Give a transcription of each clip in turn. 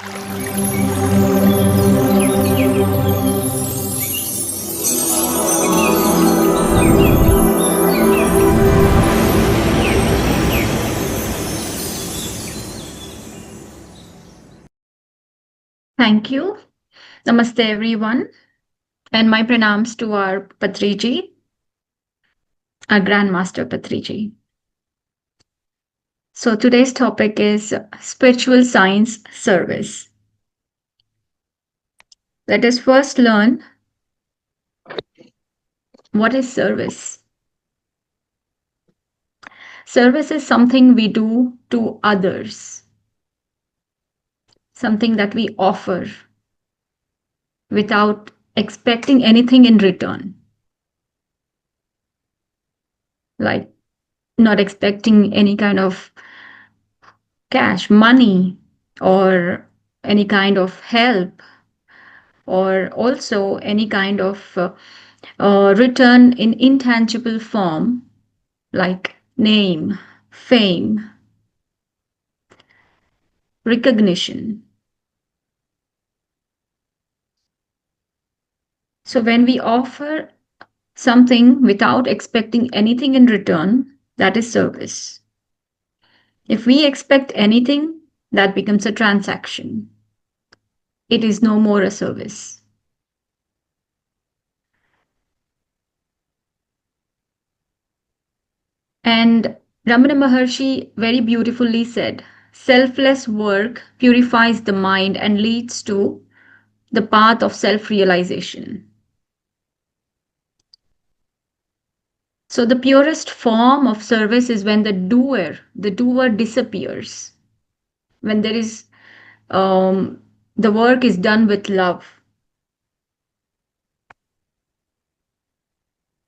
Thank you. Namaste, everyone. And my pranams to our Patriji, our Grandmaster Patriji. So today's topic is spiritual science service. Let us first learn what is service. Service is something we do to others, something that we offer without expecting anything in return, like not expecting any kind of cash, money, or any kind of help, or also any kind of return in intangible form like name, fame, recognition. So when we offer something without expecting anything in return, that is service. If we expect anything, that becomes a transaction. It is no more a service. And Ramana Maharshi very beautifully said, selfless work purifies the mind and leads to the path of self realization. So, the purest form of service is when the doer disappears, when there is the work is done with love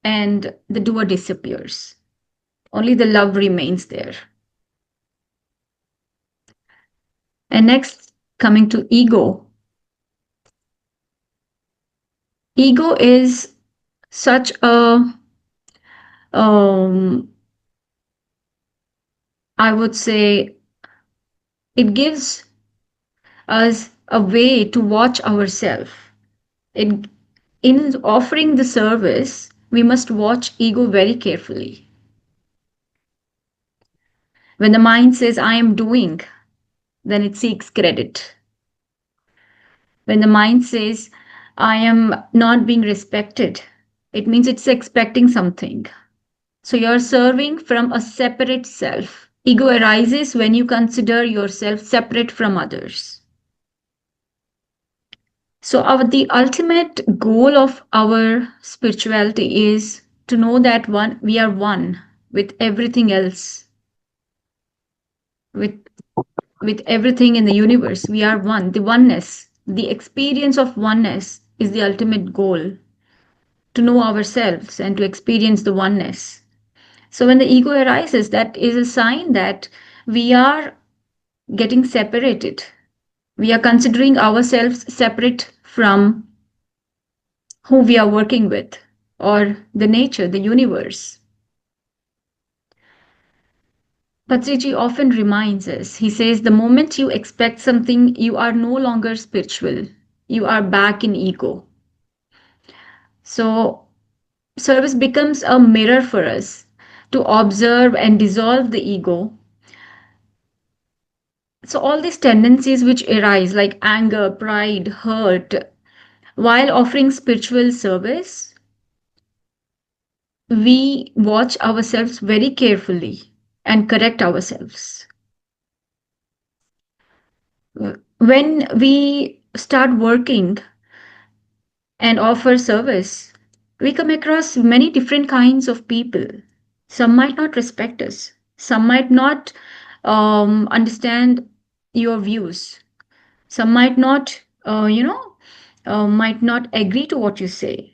and the doer disappears. Only the love remains there. And next, coming to ego. Ego is such a I would say it gives us a way to watch ourselves. In offering the service, we must watch ego very carefully. When the mind says, I am doing, then it seeks credit. When the mind says, I am not being respected, it means it's expecting something. So you're serving from a separate self. Ego arises when you consider yourself separate from others. So the ultimate goal of our spirituality is to know that we are one with everything else, with with everything in the universe. We are one. The oneness, the experience of oneness is the ultimate goal, to know ourselves and to experience the oneness. So when the ego arises, that is a sign that we are getting separated. We are considering ourselves separate from who we are working with, or the nature, the universe. Patriji often reminds us, he says, the moment you expect something, you are no longer spiritual. You are back in ego. So, service becomes a mirror for us to observe and dissolve the ego. So, all these tendencies which arise, like anger, pride, hurt, while offering spiritual service, we watch ourselves very carefully and correct ourselves. When we start working and offer service, we come across many different kinds of people. Some might not respect us, some might not understand your views, some might not, might not agree to what you say.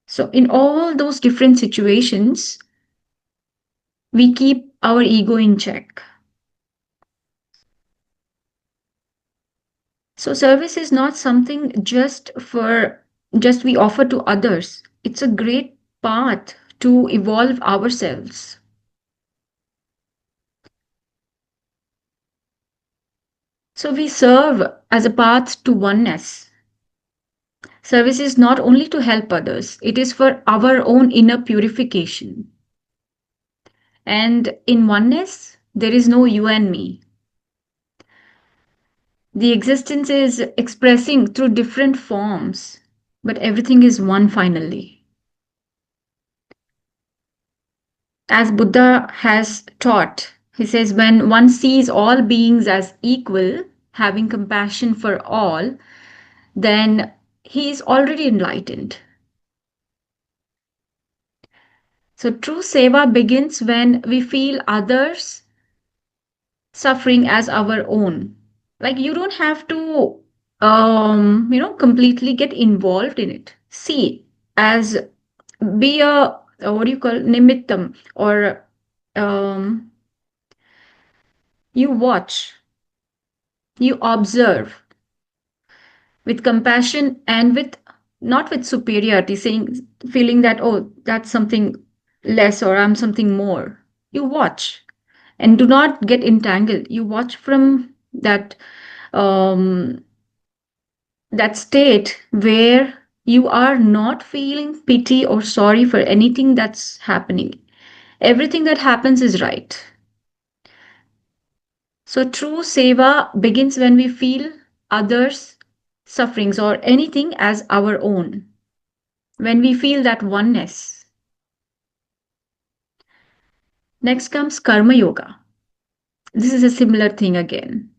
So, in all those different situations, we keep our ego in check. So service is not something just we offer to others. It's a great path to evolve ourselves. So we serve as a path to oneness. Service is not only to help others, it is for our own inner purification. And in oneness, there is no you and me. The existence is expressing through different forms, but everything is one finally. As Buddha has taught, he says, when one sees all beings as equal, having compassion for all, then he is already enlightened. So true seva begins when we feel others' suffering as our own. Like you don't have to, completely get involved in it. See, as be a what do you call nimittam, or um, you watch, you observe with compassion and with not with superiority, saying feeling that oh that's something less or I'm something more. You watch and do not get entangled. You watch from um, that state where you are not feeling pity or sorry for anything that's happening. Everything that happens is right. So true seva begins when we feel others' sufferings or anything as our own. When we feel that oneness. Next comes karma yoga. This is a similar thing again.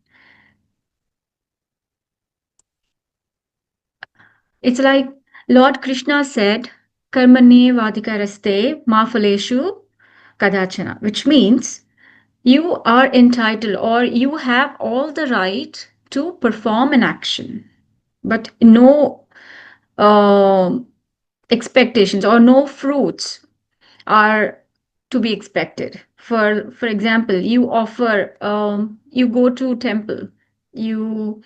It's like Lord Krishna said, Karmane vadikaraste ma phaleshu kadachana, which means you are entitled or you have all the right to perform an action, but no um expectations or no fruits are to be expected. For example, you offer, you go to temple, you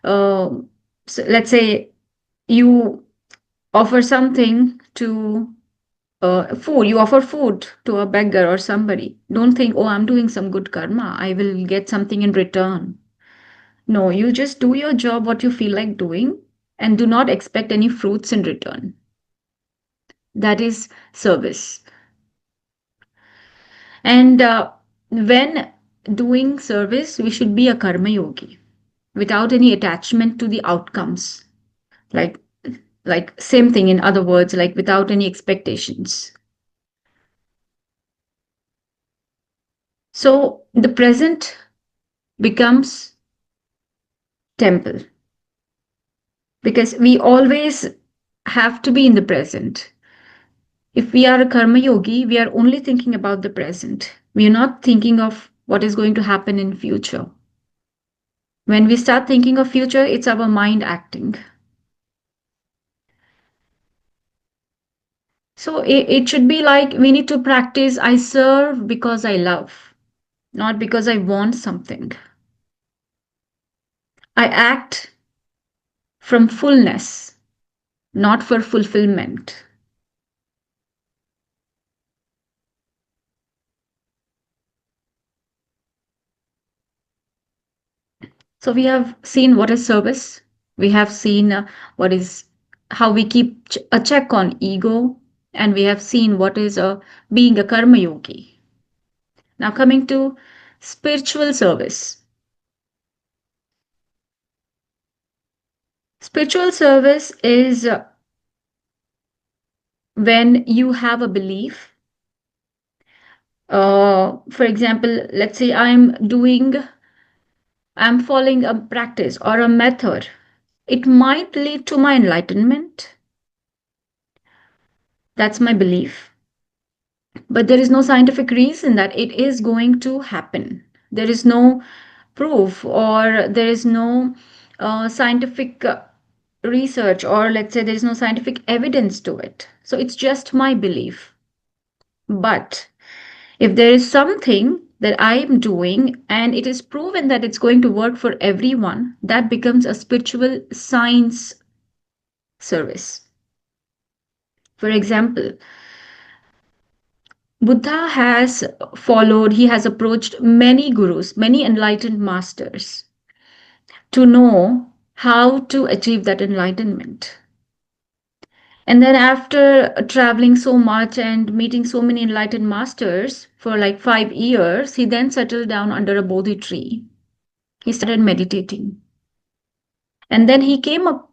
so let's say you offer something to food, you offer food to a beggar or somebody. Don't think, oh, I'm doing some good karma, I will get something in return. No, you just do your job, what you feel like doing, and do not expect any fruits in return. That is service. And when doing service, we should be a karma yogi without any attachment to the outcomes. Like, like same thing in other words, like without any expectations. So the present becomes temple because we always have to be in the present. If we are a karma yogi, we are only thinking about the present. We are not thinking of what is going to happen in future. When we start thinking of future, it's our mind acting. So it should be like we need to practice I serve because I love, not because I want something. I act from fullness, not for fulfillment. So we have seen what is service. We have seen what is how we keep a check on ego, and we have seen what is being a karma yogi. Now coming to spiritual service. Spiritual service is when you have a belief. For example, let's say I'm following a practice or a method. It might lead to my enlightenment. That's my belief. But there is no scientific reason that it is going to happen. There is no proof, or there is no scientific research, or let's say there is no scientific evidence to it. So it's just my belief. But if there is something that I am doing and it is proven that it's going to work for everyone, that becomes a spiritual science service. For example, Buddha he has approached many gurus, many enlightened masters, to know how to achieve that enlightenment. And then, after traveling so much and meeting so many enlightened masters for like 5 years, he then settled down under a Bodhi tree. He started meditating. And then he came up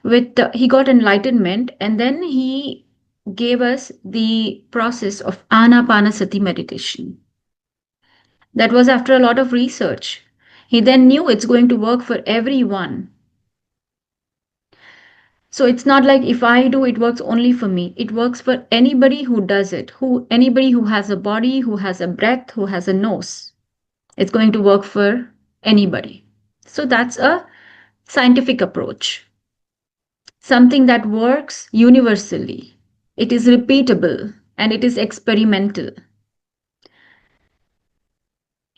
with, he got enlightenment, and then he gave us the process of Anapanasati meditation. That was after a lot of research. He then knew it's going to work for everyone. So it's not like if I do, it works only for me. It works for anybody who does it, who anybody who has a body, who has a breath, who has a nose. It's going to work for anybody. So that's a scientific approach. Something that works universally. It is repeatable and it is experimental.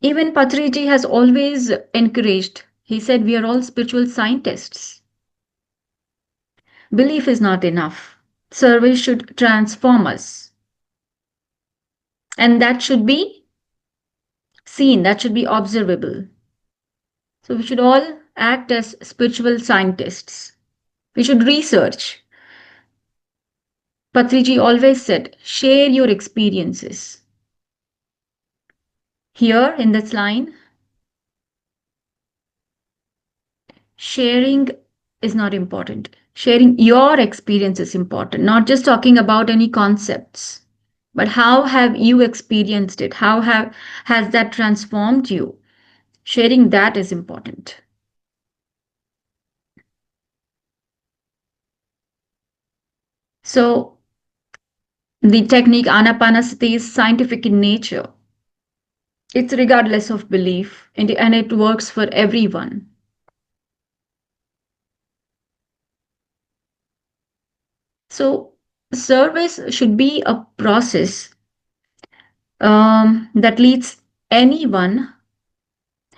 Even Patriji has always encouraged. He said, we are all spiritual scientists. Belief is not enough. Service should transform us. And that should be seen, that should be observable. So we should all act as spiritual scientists. We should research. Patriji always said, share your experiences. Here in this line, sharing is not important. Sharing your experience is important, not just talking about any concepts, but how have you experienced it? Has that transformed you? Sharing that is important. So the technique Anapanasati is scientific in nature. It's regardless of belief, and it works for everyone. So service should be a process that leads anyone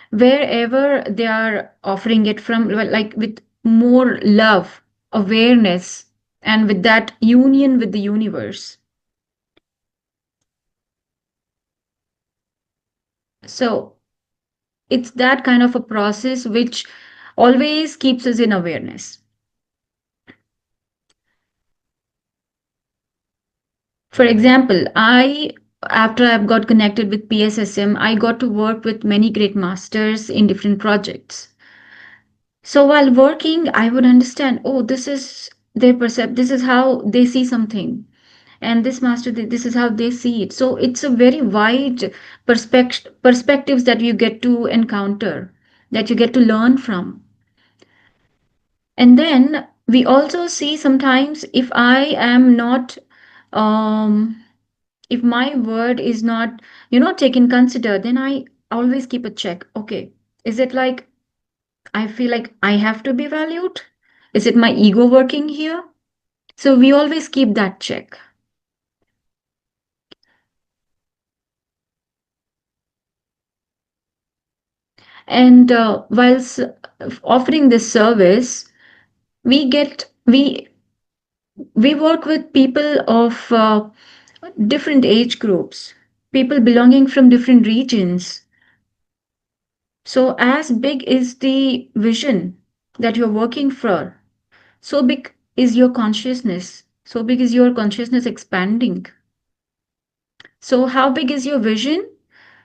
wherever they are offering it from, like with more love, awareness, and with that union with the universe. So it's that kind of a process which always keeps us in awareness. For example, after I've got connected with PSSM, I got to work with many great masters in different projects. So while working, I would understand, oh, this is their percept, this is how they see something. And this master, this is how they see it. So it's a very wide perspectives that you get to encounter, that you get to learn from. And then we also see sometimes if I am not um if my word is not taken consider, then I always keep a check. Okay, is it like I feel like I have to be valued? Is it my ego working here? So we always keep that check. And whilst offering this service, we get we work with people of different age groups, people belonging from different regions. So as big is the vision that you're working for, so big is your consciousness, so big is your consciousness expanding. So how big is your vision,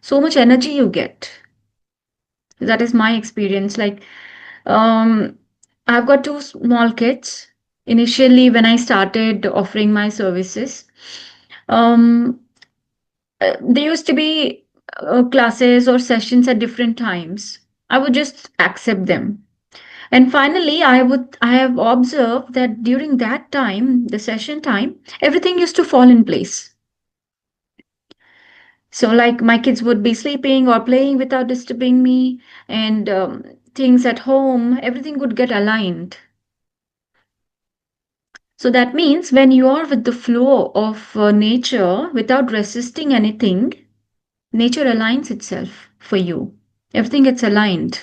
so much energy you get. That is my experience. Like I've got two small kids. Initially when I started offering my services, um there used to be classes or sessions at different times. I would just accept them. And finally, I have observed that during that time, the session time, everything used to fall in place. So, like my kids would be sleeping or playing without disturbing me, and things at home, everything would get aligned. So that means when you are with the flow of nature without resisting anything, nature aligns itself for you. Everything gets aligned.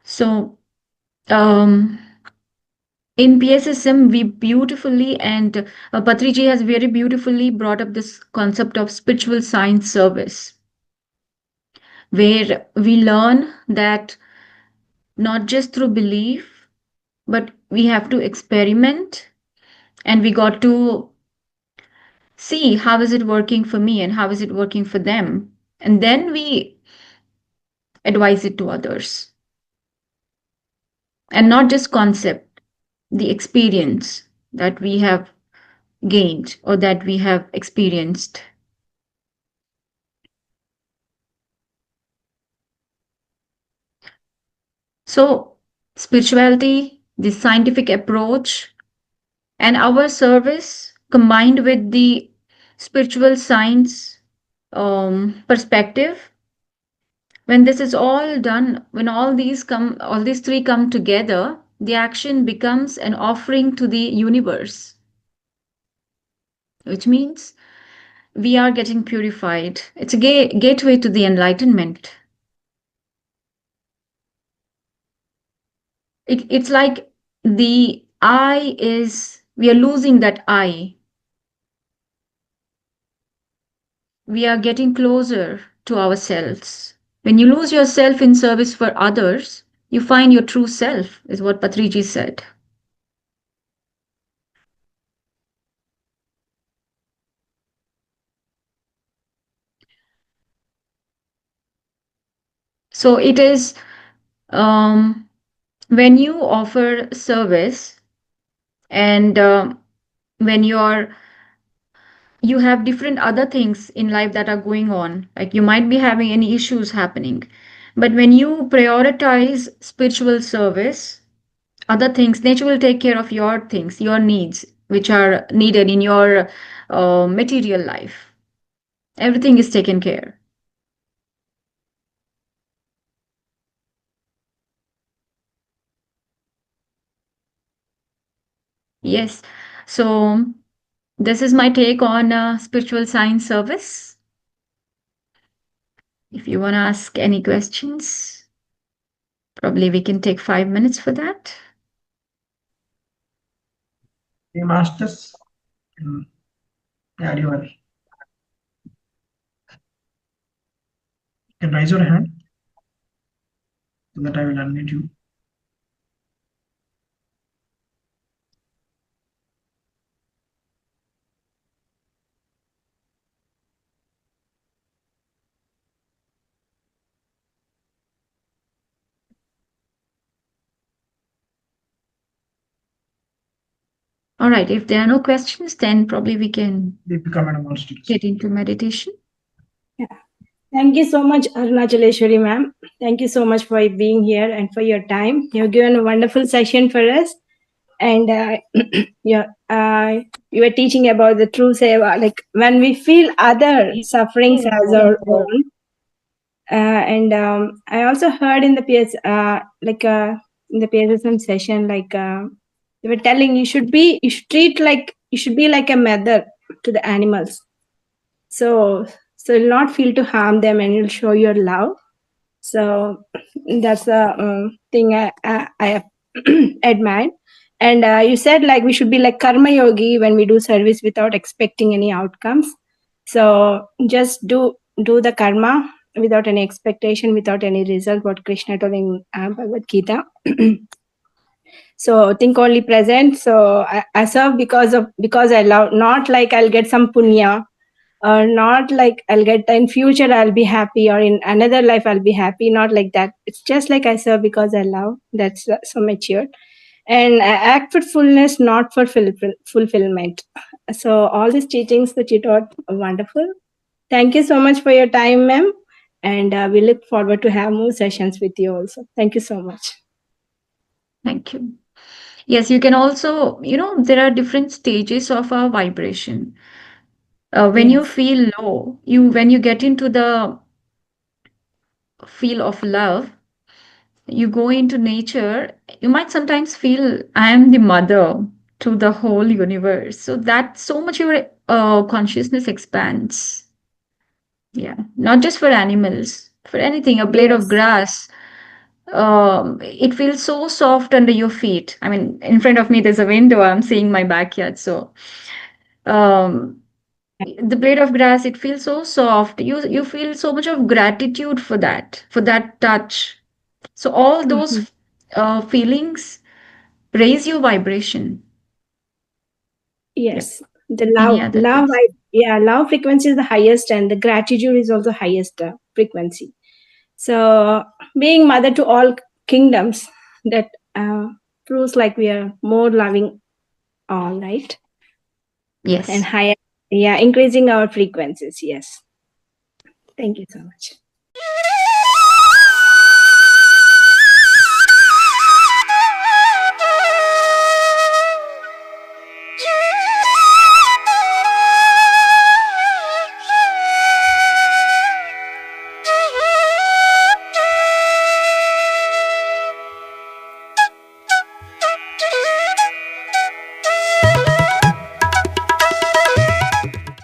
So, um, in PSSM, we beautifully and Patriji has very beautifully brought up this concept of spiritual science service. where we learn that not just through belief, but we have to experiment, and we got to see how is it working for me and how is it working for them. And then we advise it to others. And not just concept, the experience that we have gained or that we have experienced. So, spirituality, the scientific approach, and our service combined with the spiritual science perspective, when this is all done, when all these three come together, the action becomes an offering to the universe, which means we are getting purified. It's a gateway to the enlightenment. It's like the I is, we are losing that I. We are getting closer to ourselves. When you lose yourself in service for others, you find your true self, is what Patriji said. So it is um, when you offer service and when you have different other things in life that are going on, like you might be having any issues happening, but when you prioritize spiritual service, other things, nature will take care of your things, your needs which are needed in your material life. Everything is taken care. Yes. So this is my take on spiritual science service. If you want to ask any questions, probably we can take 5 minutes for that. Hey, masters, mm, yeah, you can raise your hand so that I will unmute you. All right. If there are no questions, then probably we can Deepika Madam wants to get into meditation. Yeah. Thank you so much, Arunachaleswari ma'am. Thank you so much for being here and for your time. You've given a wonderful session for us. And yeah, you were teaching about the true seva, like when we feel other sufferings as our own. And I also heard in the PS, in the PSSM session, they were telling you should be like a mother to the animals. So you'll not feel to harm them, and you'll show your love. So that's the thing I admire. And you said like we should be like karma yogi when we do service without expecting any outcomes. So just do the karma without any expectation, without any result. What Krishna told in Bhagavad Gita. So think only present. So I serve because I love, not like I'll get some punya, or not like I'll get in future I'll be happy, or in another life I'll be happy. Not like that. It's just like I serve because I love. That's so mature. And I act for fullness, not for fulfillment. So all these teachings that you taught are wonderful. Thank you so much for your time, ma'am. And we look forward to have more sessions with you also. Thank you so much. Thank you. Yes, you can also, there are different stages of our vibration. When you Yes. feel low, when you get into the feel of love, you go into nature, you might sometimes feel I am the mother to the whole universe. So that so much your consciousness expands. Yeah, not just for animals, for anything, a blade of Yes. grass. It feels so soft under your feet. I mean, in front of me, there's a window. I'm seeing my backyard. So, um, the blade of grass, it feels so soft. You feel so much of gratitude for that touch. So all Mhm. those feelings raise your vibration. Yep. Yes, the Any love, other tips? yeah, love frequency is the highest, and the gratitude is also highest frequency. So, being mother to all kingdoms, that proves like we are more loving all, right? And Yes. higher, yeah, increasing our frequencies. Yes. Thank you so much.